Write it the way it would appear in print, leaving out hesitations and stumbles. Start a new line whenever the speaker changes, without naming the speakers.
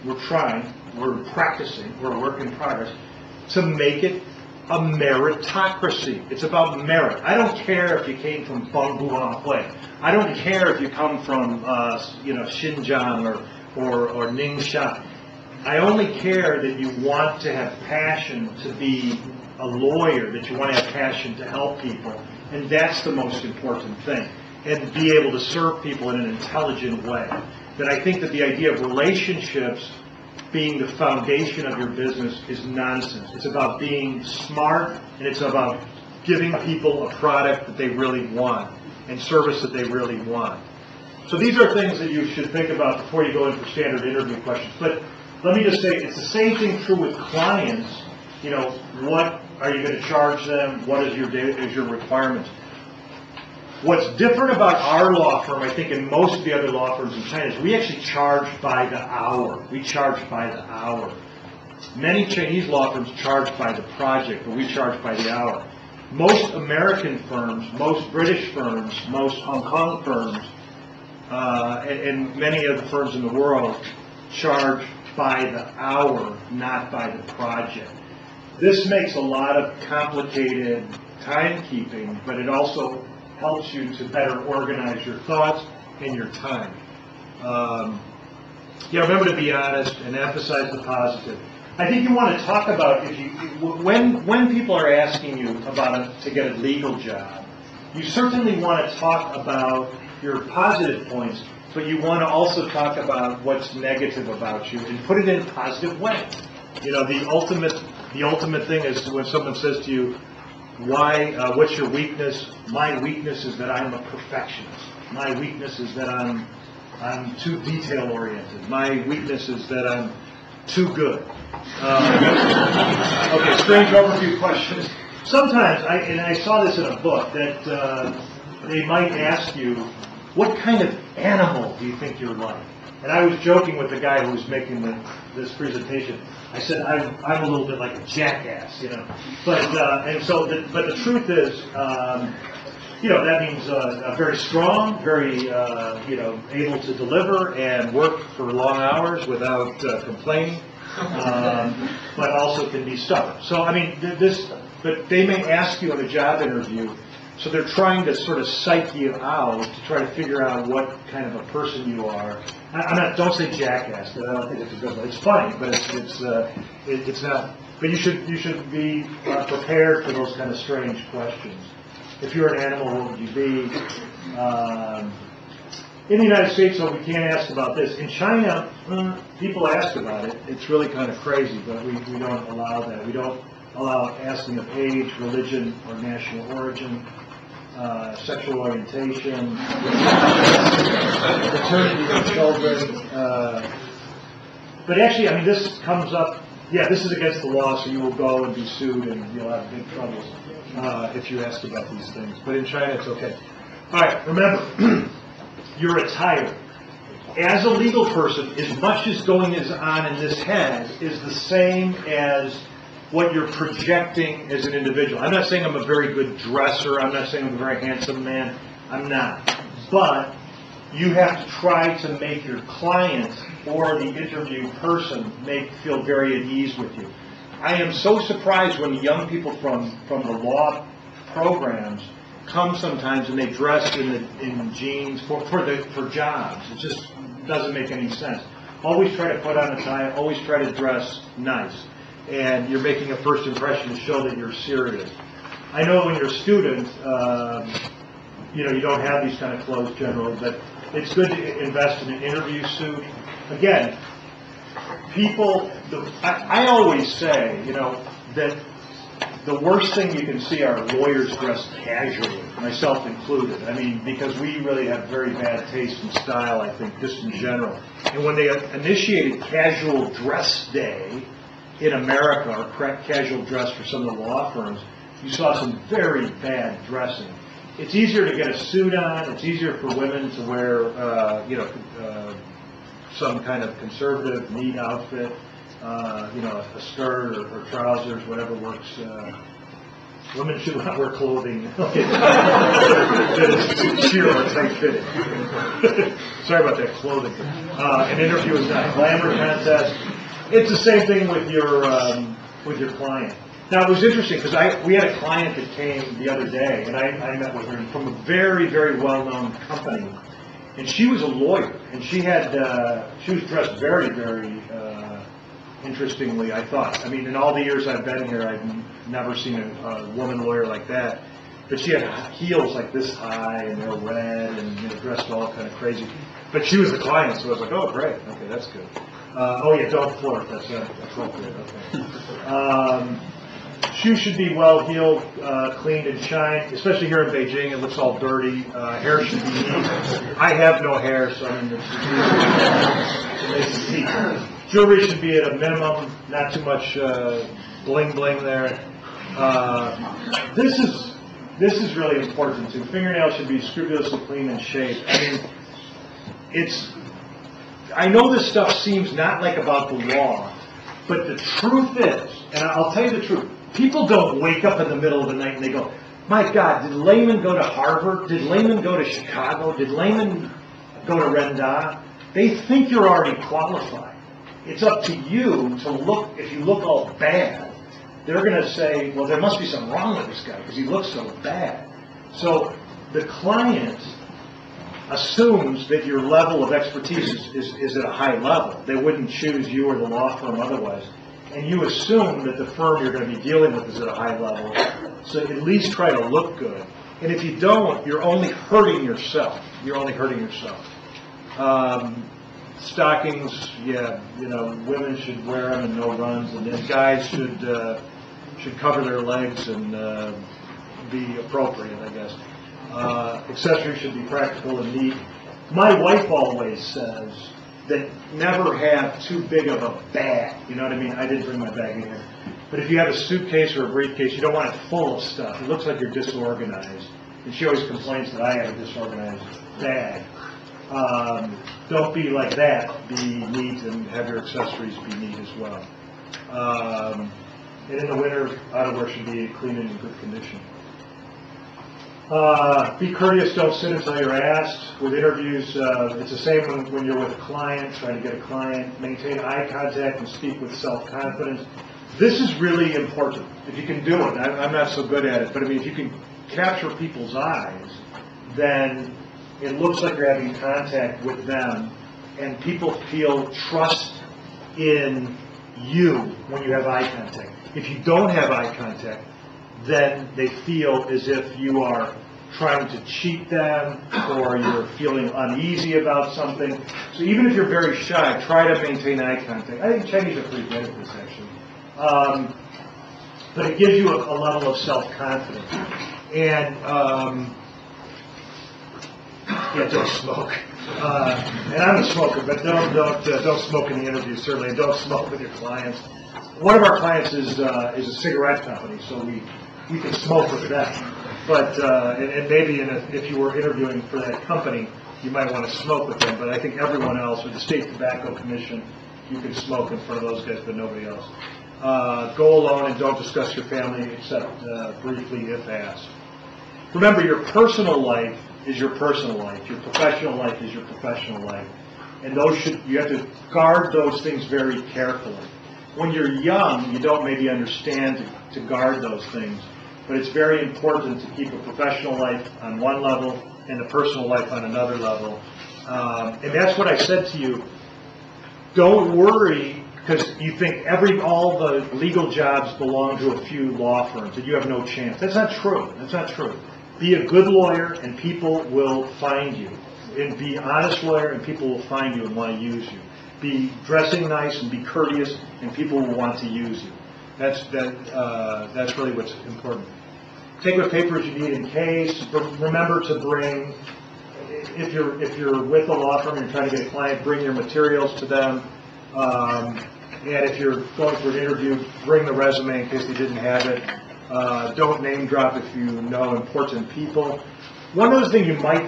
we're trying, we're practicing, we're a work in progress, to make it a meritocracy. It's about merit. I don't care if you came from Bangbuanhui. I don't care if you come from, Xinjiang or Ningxia. I only care that you want to have passion to be a lawyer, that you want to have passion to help people, and that's the most important thing. And be able to serve people in an intelligent way. That I think that the idea of relationships being the foundation of your business is nonsense. It's about being smart, and it's about giving people a product that they really want and service that they really want. So these are things that you should think about before you go in for standard interview questions. But let me just say, it's the same thing true with clients. What are you going to charge them? What is your requirements? What's different about our law firm, I think, and most of the other law firms in China, is we actually charge by the hour. We charge by the hour. Many Chinese law firms charge by the project, but we charge by the hour. Most American firms, most British firms, most Hong Kong firms, and many of the firms in the world charge by the hour, not by the project. This makes a lot of complicated timekeeping, but it also helps you to better organize your thoughts and your time. Remember to be honest and emphasize the positive. I think you want to talk about when people are asking you to get a legal job, you certainly want to talk about your positive points, but you want to also talk about what's negative about you and put it in a positive way. The ultimate thing is when someone says to you, what's your weakness? My weakness is that I'm a perfectionist. My weakness is that I'm too detail oriented. My weakness is that I'm too good. Okay, strange overview questions. Sometimes, I saw this in a book, that they might ask you, what kind of animal do you think you're like? And I was joking with the guy who was making this presentation. I said, I'm a little bit like a jackass, But the truth is, that means very strong, very able to deliver and work for long hours without complaining, but also can be stubborn. So but they may ask you in a job interview. So they're trying to sort of psych you out to try to figure out what kind of a person you are. Don't say jackass, because I don't think it's a good one. It's funny, but it's not. But you should be prepared for those kind of strange questions. If you're an animal, what would you be? In the United States, though, we can't ask about this. In China, people ask about it. It's really kind of crazy, but we don't allow that. We don't allow asking of age, religion, or national origin, sexual orientation, paternity of children. But actually, this comes up. Yeah, this is against the law, so you will go and be sued, and you'll have big troubles if you ask about these things. But in China, it's okay. All right, remember, your attire. As a legal person, as much as going on in this head is the same as what you're projecting as an individual. I'm not saying I'm a very good dresser. I'm not saying I'm a very handsome man. I'm not. But you have to try to make your client or the interview person feel very at ease with you. I am so surprised when young people from the law programs come sometimes and they dress in jeans for jobs. It just doesn't make any sense. Always try to put on a tie. Always try to dress nice. And you're making a first impression to show that you're serious. I know when you're a student, you don't have these kind of clothes generally, but it's good to invest in an interview suit. Again, I always say, that the worst thing you can see are lawyers dressed casually, myself included. Because we really have very bad taste in style, I think, just in general. And when they initiated casual dress day in America, or casual dress for some of the law firms, you saw some very bad dressing. It's easier to get a suit on. It's easier for women to wear, some kind of conservative, neat outfit, a skirt or trousers, whatever works Women should not wear clothing that is too sheer or tight-fitting. Sorry about that, clothing. An interview is not a glamour contest. It's the same thing with your client. Now, it was interesting because we had a client that came the other day, and I met with her from a very, very well-known company, and she was a lawyer, and she was dressed very, very interestingly, I thought. I mean, in all the years I've been here, I've never seen a woman lawyer like that. But she had heels like this high, and they were red, and dressed all kind of crazy. But she was the client, so I was like, oh, great, okay, that's good. Oh yeah, don't flirt, that's appropriate, okay. Shoes should be well-heeled, cleaned and shined, especially here in Beijing. It looks all dirty. Hair should be neat. I have no hair, so I mean, it's neat. Jewelry should be at a minimum, not too much bling-bling there. This is really important too. Fingernails should be scrupulously clean and shaved. I mean, I know this stuff seems not like about the law, but the truth is, and I'll tell you the truth, people don't wake up in the middle of the night and they go, my God, did Lehman go to Harvard? Did Lehman go to Chicago? Did Lehman go to Renda? They think you're already qualified. It's up to you to look. If you look all bad, they're going to say, well, there must be something wrong with this guy because he looks so bad. So the client assumes that your level of expertise is at a high level. They wouldn't choose you or the law firm otherwise. And you assume that the firm you're going to be dealing with is at a high level. So at least try to look good. And if you don't, you're only hurting yourself. You're only hurting yourself. Stockings, yeah, women should wear them and no runs, and then guys should cover their legs and be appropriate, I guess. Accessories should be practical and neat. My wife always says that never have too big of a bag. You know what I mean? I didn't bring my bag in here. But if you have a suitcase or a briefcase, you don't want it full of stuff. It looks like you're disorganized. And she always complains that I have a disorganized bag. Don't be like that. Be neat and have your accessories be neat as well. And in the winter, outerwear should be clean and in good condition. Be courteous, don't sit until you're asked. With interviews, it's the same when you're with a client, trying to get a client. Maintain eye contact and speak with self-confidence. This is really important. If you can do it, I'm not so good at it, but I mean, if you can capture people's eyes, then it looks like you're having contact with them, and people feel trust in you when you have eye contact. If you don't have eye contact, then they feel as if you are trying to cheat them or you're feeling uneasy about something. So even if you're very shy, try to maintain eye contact. I think Chinese are pretty good at this, actually. But it gives you a level of self-confidence. And yeah, don't smoke. And I'm a smoker, but don't smoke in the interview, certainly, and don't smoke with your clients. One of our clients is a cigarette company, so we can smoke with them. But and maybe if you were interviewing for that company, you might want to smoke with them. But I think everyone else, with the State Tobacco Commission, you can smoke in front of those guys, but nobody else. Go alone and don't discuss your family except briefly if asked. Remember, your personal life is your personal life. Your professional life is your professional life. And you have to guard those things very carefully. When you're young, you don't maybe understand to guard those things. But it's very important to keep a professional life on one level and a personal life on another level. And that's what I said to you. Don't worry because you think all the legal jobs belong to a few law firms and you have no chance. That's not true. That's not true. Be a good lawyer and people will find you. And be an honest lawyer and people will find you and want to use you. Be dressing nice and be courteous and people will want to use you. That's really what's important. Take what papers you need in case. Remember to bring, if you're with a law firm and you're trying to get a client, bring your materials to them. And if you're going for an interview, bring the resume in case they didn't have it. Don't name drop if you know important people. One other thing you might